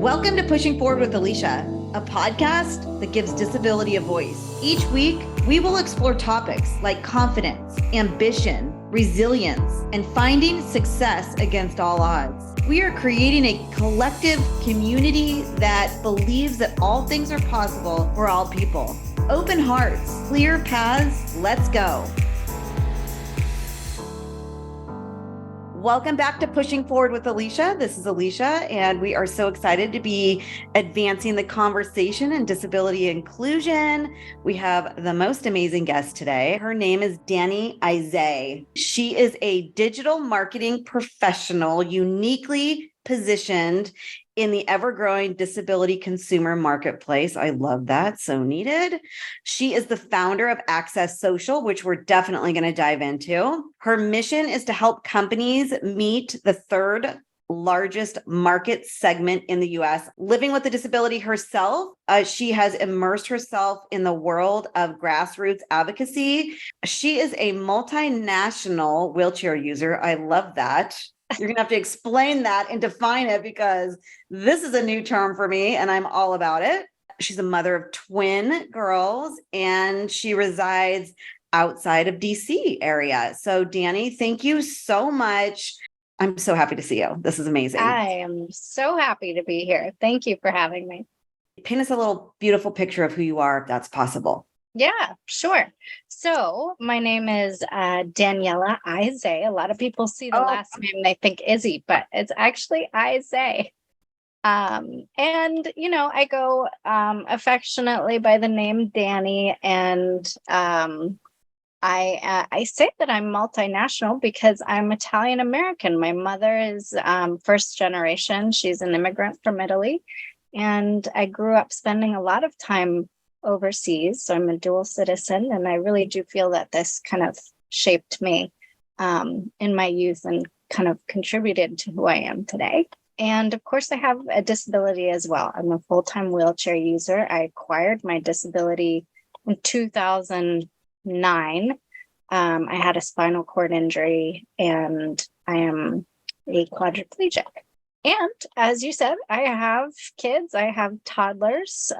Welcome to Pushing Forward with Alicia, a podcast that gives disability a voice. Each week, we will explore topics like confidence, ambition, resilience, and finding success against all odds. We are creating a collective community that believes that all things are possible for all people. Open hearts, clear paths, let's go. Welcome back to Pushing Forward with Alicia. This is Alicia, and we are so excited to be advancing the conversation in disability inclusion. We have the most amazing guest today. Her name is Dani Izzie. She is a digital marketing professional uniquely positioned in the ever-growing disability consumer marketplace. I love that. So needed. She is the founder of Access Social, which we're definitely going to dive into. Her mission is to help companies meet the third largest market segment in the US. Living with a disability herself, she has immersed herself in the world of grassroots advocacy. She is a multinational wheelchair user. I love that. You're going to have to explain that and define it because this is a new term for me and I'm all about it. She's a mother of twin girls and she resides outside of DC area. So Dani, thank you so much. I'm so happy to see you. This is amazing. I am so happy to be here. Thank you for having me. Paint us a little beautiful picture of who you are, if that's possible. Yeah, sure. So my name is Daniela Izzie. A lot of people see the last name, they think Izzie, but it's actually Izzie. And, I go affectionately by the name Dani. And I say that I'm multinational because I'm Italian American. My mother is first generation. She's an immigrant from Italy. And I grew up spending a lot of time overseas. So I'm a dual citizen. And I really do feel that this kind of shaped me in my youth and kind of contributed to who I am today. And of course, I have a disability as well. I'm a full-time wheelchair user. I acquired my disability in 2009. I had a spinal cord injury and I am a quadriplegic. And as you said, I have kids. I have toddlers,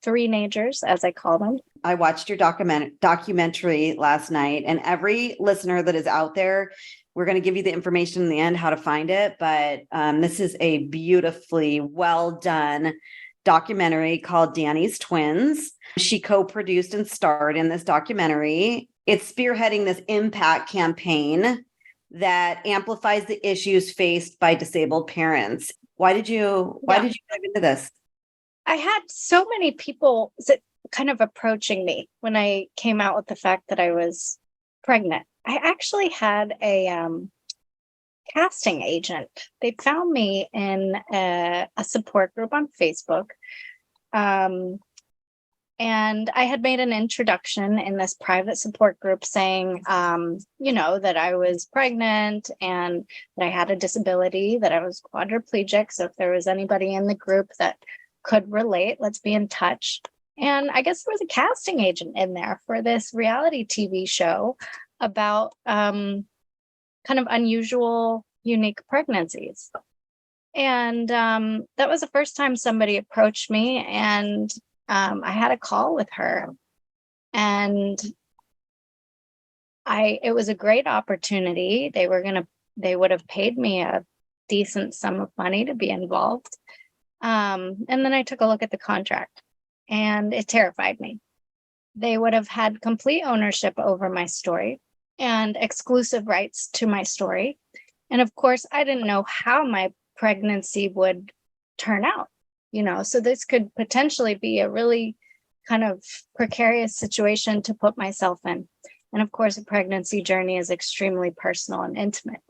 three-nagers, as I call them. I watched your documentary last night, and every listener that is out there, we're going to give you the information in the end, how to find it. But this is a beautifully well done documentary called Dani's Twins. She co-produced and starred in this documentary. It's spearheading this impact campaign that amplifies the issues faced by disabled parents. Why did you dive into this? I had so many people kind of approaching me when I came out with the fact that I was pregnant. I actually had a casting agent. They found me in a support group on Facebook. And I had made an introduction in this private support group saying, that I was pregnant and that I had a disability, that I was quadriplegic. So if there was anybody in the group that could relate, let's be in touch. And I guess there was a casting agent in there for this reality TV show about kind of unusual, unique pregnancies. And that was the first time somebody approached me, and I had a call with her, and it was a great opportunity. They would have paid me a decent sum of money to be involved. And then I took a look at the contract and it terrified me. They would have had complete ownership over my story and exclusive rights to my story. And of course, I didn't know how my pregnancy would turn out. So this could potentially be a really kind of precarious situation to put myself in. And of course, a pregnancy journey is extremely personal and intimate.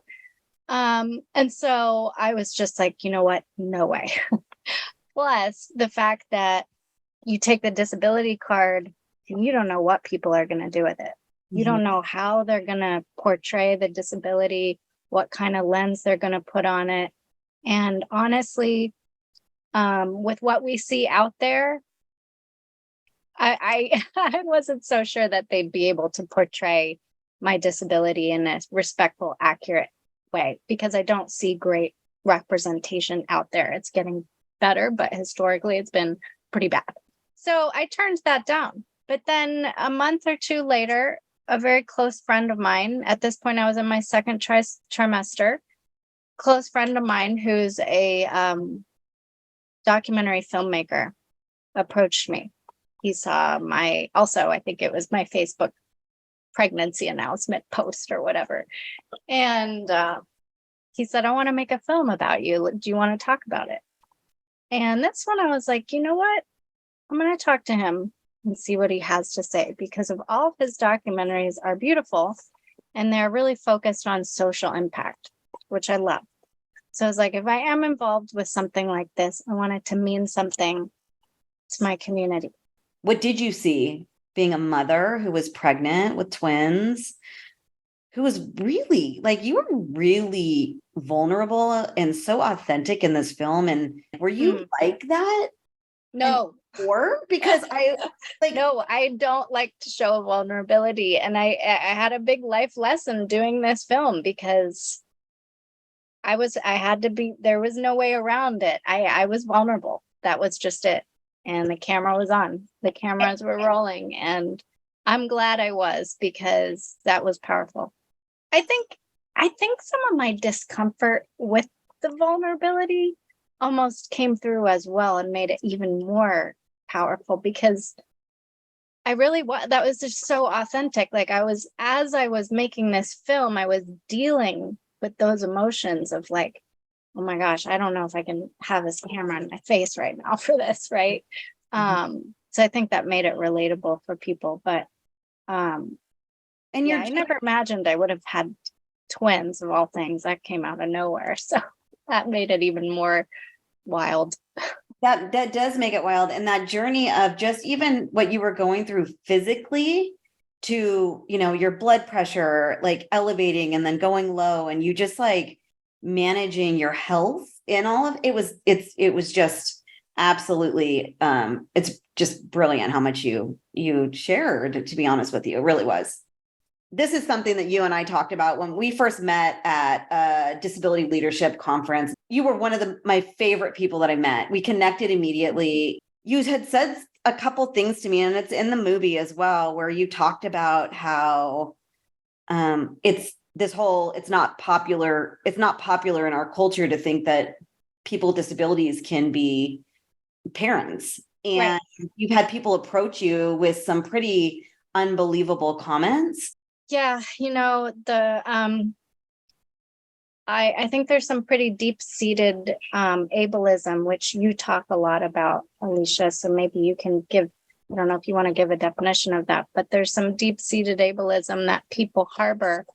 And so I was just like, you know what? No way. Plus the fact that you take the disability card and you don't know what people are going to do with it. You don't know how they're going to portray the disability, what kind of lens they're going to put on it. And honestly, with what we see out there, I wasn't so sure that they'd be able to portray my disability in a respectful, accurate way, because I don't see great representation out there. It's getting better, but historically it's been pretty bad. So I turned that down. But then a month or two later, a very close friend of mine, at this point I was in my second trimester, close friend of mine who's a documentary filmmaker, approached me. He saw I think it was my Facebook pregnancy announcement post or whatever. And he said, I want to make a film about you. Do you want to talk about it? And that's when I was like, you know what? I'm going to talk to him and see what he has to say, because of all of his documentaries are beautiful and they're really focused on social impact, which I love. So I was like, if I am involved with something like this, I want it to mean something to my community. What did you see being a mother who was pregnant with twins, who was really like, you were really vulnerable and so authentic in this film? And were you like that? No. Or because no, I don't like to show vulnerability. And I had a big life lesson doing this film, because there was no way around it. I was vulnerable. That was just it. And the camera was on. The cameras were rolling. And I'm glad I was, because that was powerful. I think some of my discomfort with the vulnerability almost came through as well and made it even more powerful, because that was just so authentic. Like as I was making this film, I was dealing with those emotions of like, oh my gosh, I don't know if I can have this camera on my face right now for this, right? So I think that made it relatable for people. But I never imagined I would have had twins, of all things. That came out of nowhere. So that made it even more wild. That does make it wild. And that journey of just even what you were going through physically, to, your blood pressure, like elevating and then going low, and you just like managing your health and all of it was just absolutely, it's just brilliant how much you shared, to be honest with you. It really was. This is something that you and I talked about when we first met at a disability leadership conference. You were one of my favorite people that I met. We connected immediately. You had said a couple things to me, and it's in the movie as well, where you talked about how it's not popular in our culture to think that people with disabilities can be parents. And right. You've had people approach you with some pretty unbelievable comments. Yeah, I think there's some pretty deep-seated ableism, which you talk a lot about, Alicia. So maybe you can I don't know if you want to give a definition of that, but there's some deep-seated ableism that people harbor,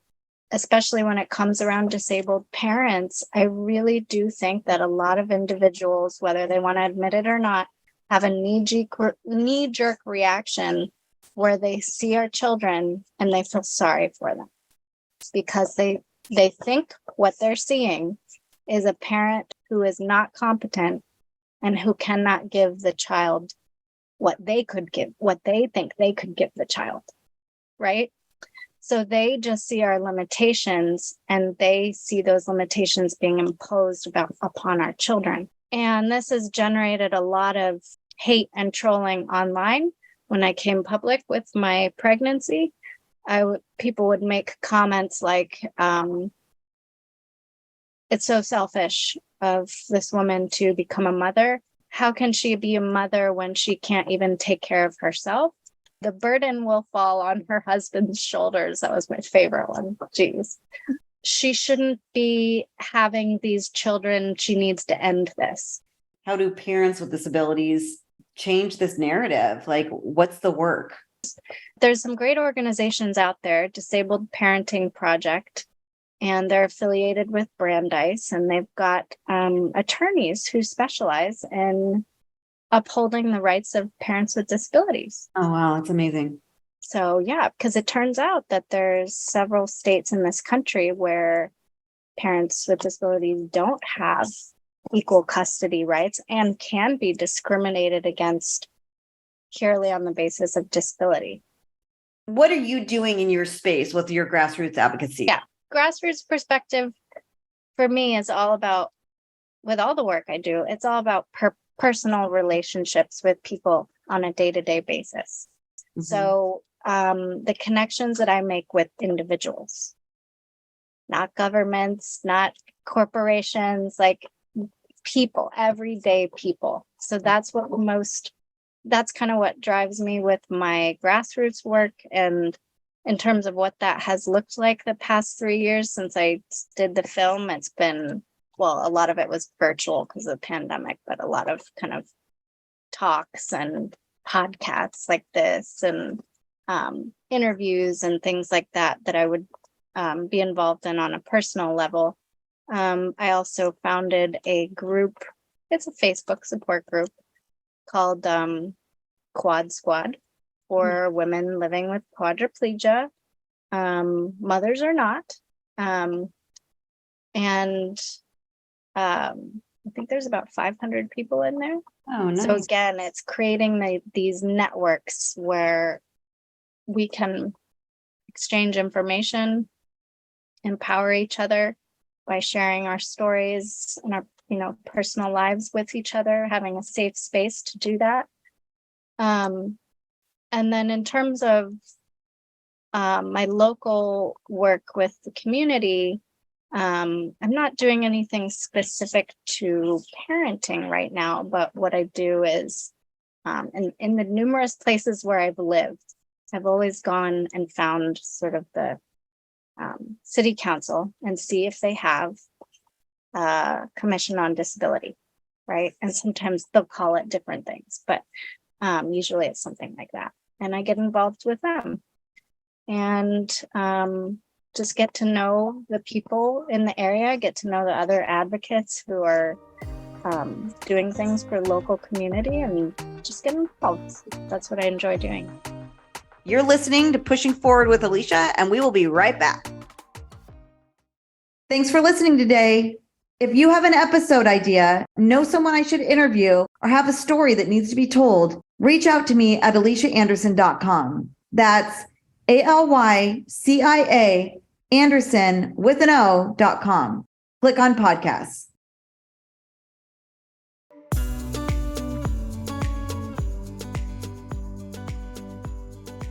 especially when it comes around disabled parents. I really do think that a lot of individuals, whether they want to admit it or not, have a knee-jerk reaction where they see our children and they feel sorry for them, because they think what they're seeing is a parent who is not competent and who cannot give the child what they think they could give the child, right? So they just see our limitations, and they see those limitations being imposed upon our children. And this has generated a lot of hate and trolling online. When I came public with my pregnancy, people would make comments like, it's so selfish of this woman to become a mother. How can she be a mother when she can't even take care of herself? The burden will fall on her husband's shoulders. That was my favorite one. Jeez. She shouldn't be having these children. She needs to end this. How do parents with disabilities change this narrative? Like, what's the work? There's some great organizations out there, Disabled Parenting Project, and they're affiliated with Brandeis, and they've got attorneys who specialize in upholding the rights of parents with disabilities. Oh, wow. That's amazing. So, yeah, because it turns out that there's several states in this country where parents with disabilities don't have equal custody rights and can be discriminated against purely on the basis of disability. What are you doing in your space with your grassroots advocacy? Yeah, grassroots perspective for me is all about, with all the work I do, it's all about personal relationships with people on a day-to-day basis. Mm-hmm. So the connections that I make with individuals, not governments, not corporations, like people, everyday people. So that's kind of what drives me with my grassroots work. And in terms of what that has looked like the past 3 years since I did the film, it's been, well, a lot of it was virtual because of the pandemic, but a lot of kind of talks and podcasts like this and interviews and things like that I would be involved in on a personal level. I also founded a group. It's a Facebook support group called Quad Squad for women living with quadriplegia, mothers or not. And I think there's about 500 people in there. Oh, nice. So again, it's creating these networks where we can exchange information, empower each other by sharing our stories and our personal lives with each other, having a safe space to do that. And then in terms of my local work with the community, I'm not doing anything specific to parenting right now, but what I do is in the numerous places where I've lived, I've always gone and found sort of the city council and see if they have commission on disability, right? And sometimes they'll call it different things, but usually it's something like that. And I get involved with them and just get to know the people in the area, get to know the other advocates who are doing things for the local community and just get involved. That's what I enjoy doing. You're listening to Pushing Forward with Alicia, and we will be right back. Thanks for listening today. If you have an episode idea, know someone I should interview, or have a story that needs to be told, reach out to me at aliciaanderson.com. That's ALYCIA Anderson with an O.com. Click on podcasts.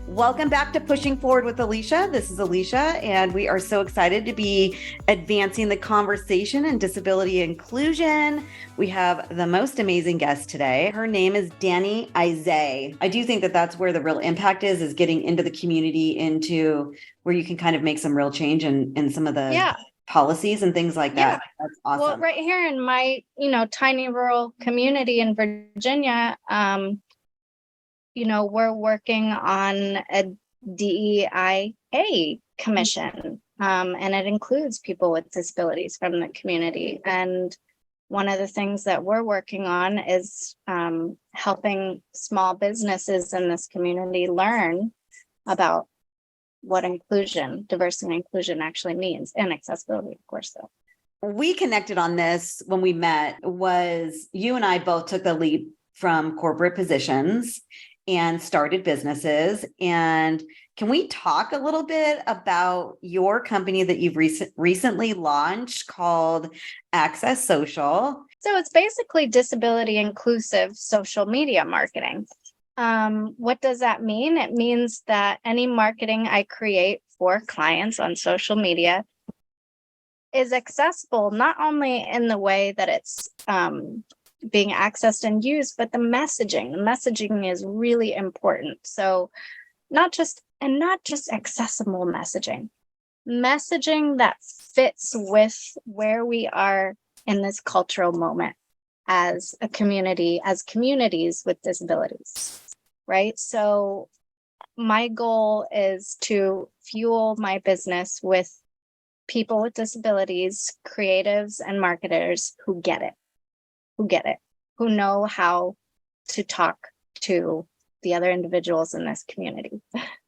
Welcome back to Pushing Forward with Alicia. This is Alicia, and we are so excited to be advancing the conversation in disability inclusion. We have the most amazing guest today. Her name is Dani Izzie. I do think that that's where the real impact is getting into the community, into where you can kind of make some real change in some of the policies and things like that. That's awesome. Well, right here in my, tiny rural community in Virginia, we're working on a DEIA commission, and it includes people with disabilities from the community. And one of the things that we're working on is helping small businesses in this community learn about what diversity and inclusion actually means, and accessibility, of course, though. We connected on this when we met. Was you and I both took the leap from corporate positions and started businesses. And can we talk a little bit about your company that you've recently launched called Access Social? So it's basically disability inclusive social media marketing. What does that mean? It means that any marketing I create for clients on social media is accessible, not only in the way that it's being accessed and used, but the messaging is really important. So not just accessible messaging that fits with where we are in this cultural moment as a community, as communities with disabilities, right? So my goal is to fuel my business with people with disabilities, creatives and marketers who get it, who know how to talk to the other individuals in this community.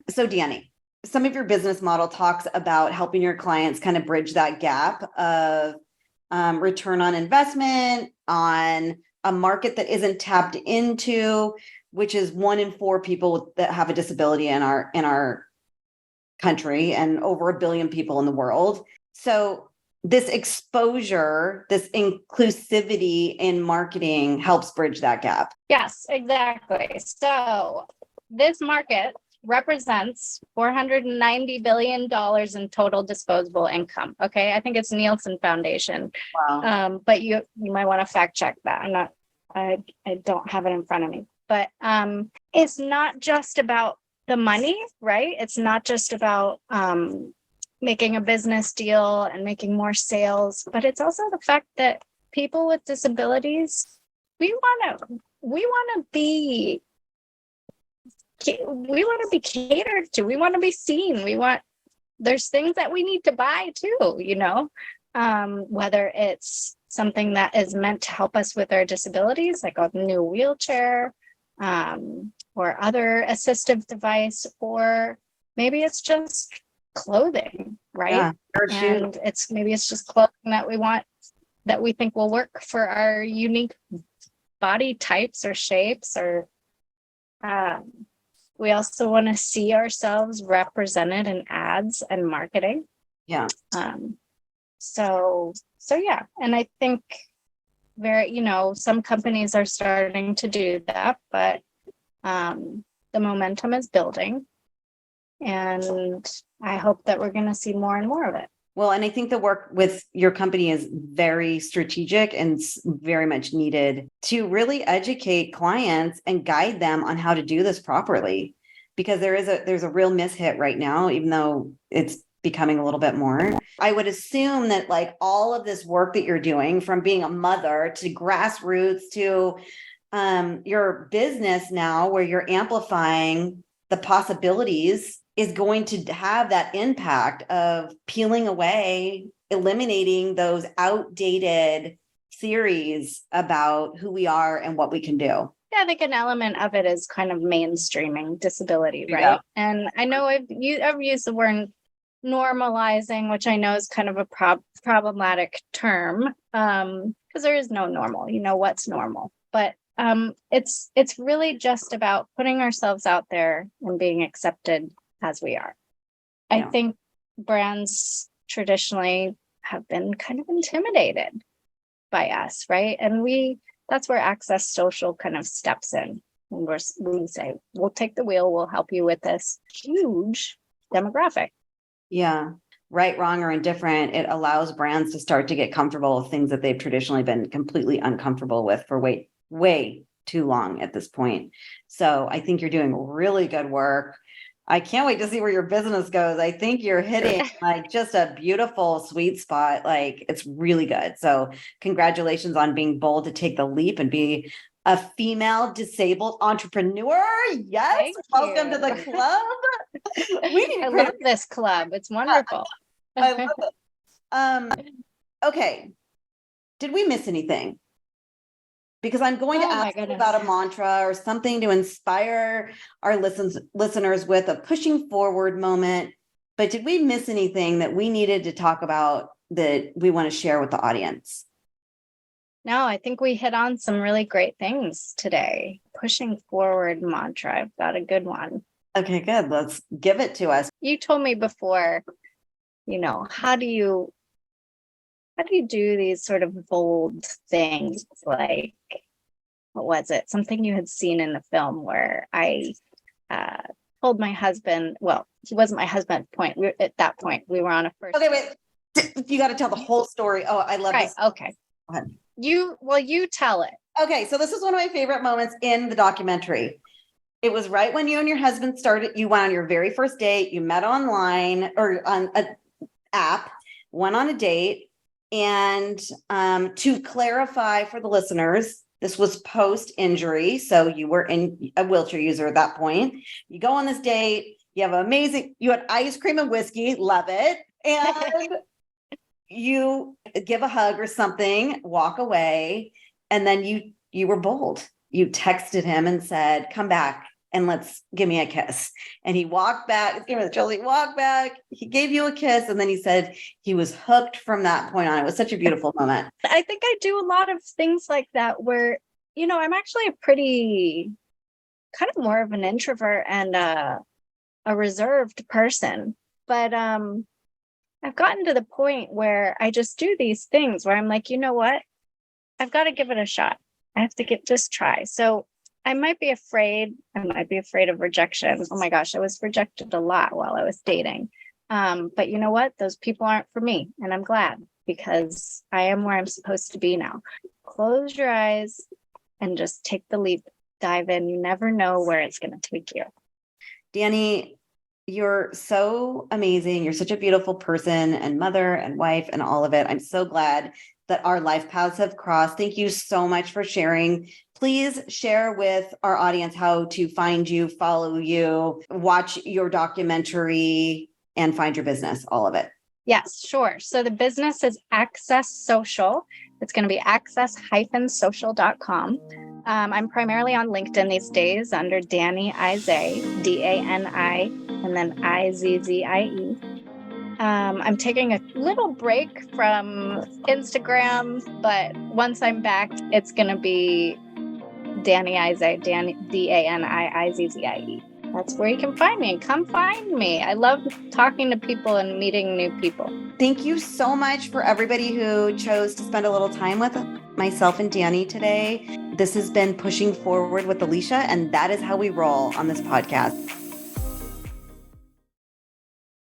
So Dani, some of your business model talks about helping your clients kind of bridge that gap of return on investment on a market that isn't tapped into, which is 1 in 4 people that have a disability in our country and over 1 billion people in the world. So this exposure, this inclusivity in marketing helps bridge that gap. Yes, exactly. So this market represents $490 billion in total disposable income. Okay. I think it's Nielsen Foundation. Wow. But you might want to fact check that. I don't have it in front of me, but it's not just about the money, right? It's not just about making a business deal and making more sales, but it's also the fact that people with disabilities, we want to be catered to. We want to be seen. There's things that we need to buy too, whether it's something that is meant to help us with our disabilities, like a new wheelchair, or other assistive device, or maybe it's just clothing, right? Yeah, and it's just clothing that we want, that we think will work for our unique body types or shapes, or we also want to see ourselves represented in ads and marketing. Yeah. So yeah, and I think some companies are starting to do that, but the momentum is building, and I hope that we're going to see more and more of it. Well, and I think the work with your company is very strategic and very much needed to really educate clients and guide them on how to do this properly, because there's a real mishit right now, even though it's becoming a little bit more. I would assume that like all of this work that you're doing, from being a mother to Grassroots to your business now, where you're amplifying the possibilities, is going to have that impact of peeling away, eliminating those outdated theories about who we are and what we can do. Yeah, I think an element of it is kind of mainstreaming disability, right? Yeah. And I know I've used the word normalizing, which I know is kind of a problematic term, because there is no normal. What's normal, but it's really just about putting ourselves out there and being accepted as we are. Yeah. I think brands traditionally have been kind of intimidated by us, right? And that's where Access Social kind of steps in. And we say, we'll take the wheel, we'll help you with this huge demographic. Yeah. Right, wrong, or indifferent. It allows brands to start to get comfortable with things that they've traditionally been completely uncomfortable with for way too long at this point. So I think you're doing really good work. I can't wait to see where your business goes. I think you're hitting like just a beautiful sweet spot. Like, it's really good. So congratulations on being bold to take the leap and be a female disabled entrepreneur. Yes. Thank Welcome you. to the club. I love this club. It's wonderful. I love it. Okay. Did we miss anything? Because I'm going to ask you about a mantra or something to inspire our listeners with a pushing forward moment. But did we miss anything that we needed to talk about that we want to share with the audience? No, I think we hit on some really great things today. Pushing forward mantra. I've got a good one. Okay, good. Let's give it to us. You told me before, how do you do these sort of bold things, like, what was it? Something you had seen in the film where I told my husband, well, he wasn't my husband at that point. We were on a first. Okay, wait. You got to tell the whole story. Oh, I love this. Okay. Go ahead. You tell it. Okay. So this is one of my favorite moments in the documentary. It was right when you and your husband you went on your very first date. You met online or on an app, went on a date. And to clarify for the listeners, this was post-injury. So you were in a wheelchair user at that point. You go on this date. You had ice cream and whiskey. Love it. And you give a hug or something, walk away. And then you were bold. You texted him and said, come back and give me a kiss. And he walked back, walked back. He gave you a kiss. And then he said he was hooked from that point on. It was such a beautiful moment. I think I do a lot of things like that where, I'm actually a pretty kind of more of an introvert and a reserved person. But I've gotten to the point where I just do these things where I'm like, you know what? I've got to give it a shot. I have to just try. So I might be afraid. I might be afraid of rejection. Oh my gosh, I was rejected a lot while I was dating. But you know what? Those people aren't for me. And I'm glad, because I am where I'm supposed to be now. Close your eyes and just take the leap, dive in. You never know where it's going to take you. Dani, you're so amazing. You're such a beautiful person and mother and wife and all of it. I'm so glad that our life paths have crossed. Thank you so much for sharing. Please share with our audience how to find you, follow you, watch your documentary, and find your business, all of it. Yes, sure. So the business is Access Social. It's going to be access-social.com. I'm primarily on LinkedIn these days under Dani Izzie, Dani, and then Izzie. I'm taking a little break from Instagram, but once I'm back, it's going to be Dani Izzie, Dani Izzie. That's where you can find me, and come find me. I love talking to people and meeting new people. Thank you so much for everybody who chose to spend a little time with myself and Dani today. This has been Pushing Forward with Alicia, and that is how we roll on this podcast.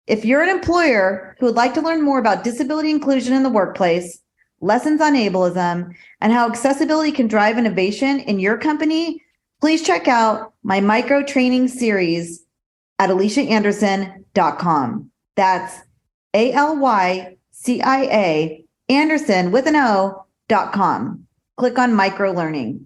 If you're an employer who would like to learn more about disability inclusion in the workplace, lessons on ableism, and how accessibility can drive innovation in your company, please check out my micro training series at aliciaanderson.com. That's ALYCIA Anderson with an O.com. Click on micro learning.